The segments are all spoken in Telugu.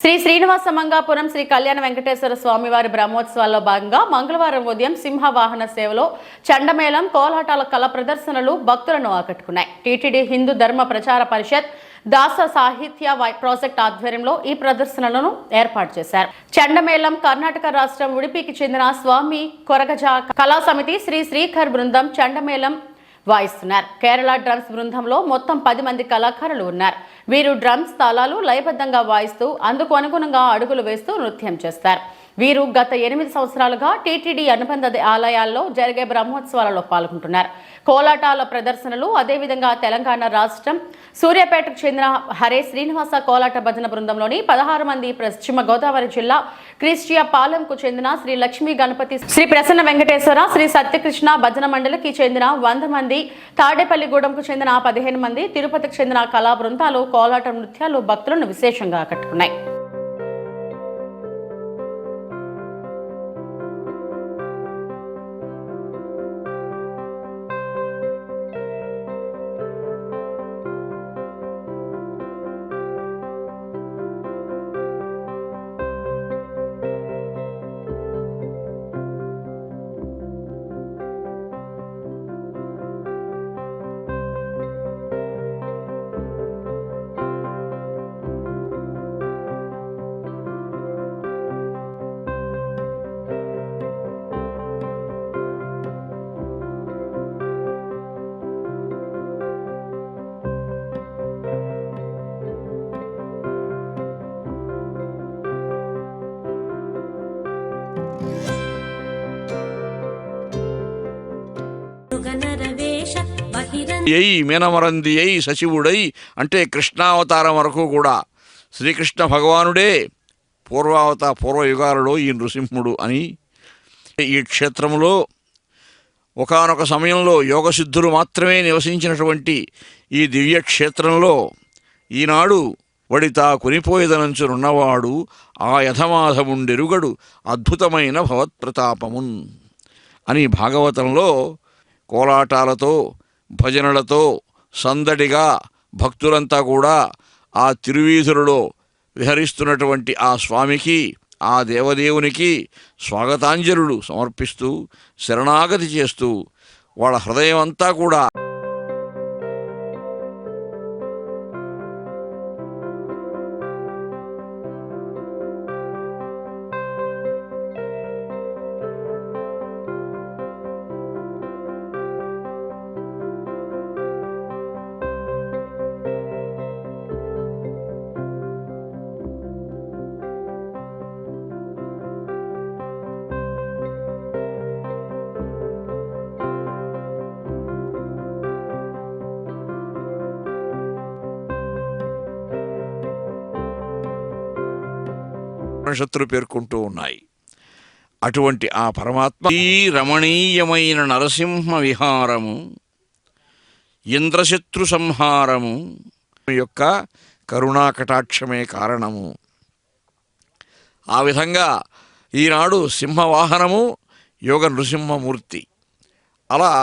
శ్రీ శ్రీనివాస మంగాపురం శ్రీ కళ్యాణ వెంకటేశ్వర స్వామివారి బ్రహ్మోత్సవాల్లో భాగంగా మంగళవారం ఉదయం సింహ వాహన సేవలో చండమేళం కోలాటాల కళ ప్రదర్శనలు భక్తులను ఆకట్టుకున్నాయి. టీటీడీ హిందూ ధర్మ ప్రచార పరిషత్ దాస సాహిత్య ప్రాజెక్ట్ ఆధ్వర్యంలో ఈ ప్రదర్శనలను ఏర్పాటు చేశారు. చండమేళం కర్ణాటక రాష్ట్రం ఉడిపికి చెందిన స్వామి కొరగజ కళా సమితి శ్రీ శ్రీకర్ బృందం చండమేళం వాయిస్తున్నారు. కేరళ డ్రమ్స్ బృందంలో మొత్తం 10 మంది కళాకారులు ఉన్నారు. వీరు డ్రమ్స్ తాళాలు లయబద్ధంగా వాయిస్తూ అందుకు అనుగుణంగా అడుగులు వేస్తూ నృత్యం చేస్తారు. వీరు గత 8 సంవత్సరాలుగా టీటీడీ అనుబంధ ఆలయాల్లో జరిగే బ్రహ్మోత్సవాలలో పాల్గొంటున్నారు. కోలాటాల ప్రదర్శనలు అదేవిధంగా తెలంగాణ రాష్ట్రం సూర్యాపేటకు చెందిన హరే శ్రీనివాస కోలాట భజన బృందంలోని 16 మంది, పశ్చిమ గోదావరి జిల్లా క్రిస్టియా పాలెంకు చెందిన శ్రీ లక్ష్మీ గణపతి, శ్రీ ప్రసన్న వెంకటేశ్వర, శ్రీ సత్యకృష్ణ భజన మండలికి చెందిన 100 మంది, తాడేపల్లిగూడెంకు చెందిన 15 మంది, తిరుపతికి చెందిన కళా బృందాలు కోలాట నృత్యాలు భక్తులను విశేషంగా ఆకట్టుకున్నాయి. మీనమరంది అయి శశివుడై అంటే కృష్ణావతారం వరకు కూడా శ్రీకృష్ణ భగవానుడే పూర్వయుగాలలో ఈ నృసింహుడు అని. ఈ క్షేత్రంలో ఒకానొక సమయంలో యోగసిద్ధులు మాత్రమే నివసించినటువంటి ఈ దివ్య క్షేత్రంలో ఈనాడు వడితా కొనిపోయేదనంచునున్నవాడు ఆ యథమాధముండెరుగడు అద్భుతమైన భవత్ప్రతాపమున్ అని భాగవతంలో కోలాటాలతో భజనలతో సందడిగా భక్తులంతా కూడా ఆ తిరువీధులలో విహరిస్తున్నటువంటి ఆ స్వామికి, ఆ దేవదేవునికి స్వాగతాంజలులు సమర్పిస్తూ శరణాగతి చేస్తూ వాళ్ళ హృదయం అంతా కూడా ఉపనిషత్తులు పేర్కొంటూ ఉన్నాయి. అటువంటి ఆ పరమాత్మ ఈ రమణీయమైన నరసింహ విహారము, ఇంద్రశత్రు సంహారము యొక్క కరుణాకటాక్షమే కారణము. ఆ విధంగా ఈనాడు సింహవాహనము యోగ నృసింహమూర్తి. అలా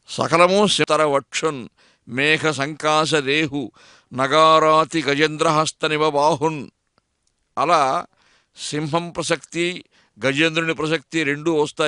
సకలము సితరవక్షున్ మేఘ సంకాశదేహు నగారాతి గజేంద్రహస్తనివ బాహున్. అలా సింహం ప్రసక్తి, గజేంద్రుని ప్రసక్తి రెండూ వస్తాయి.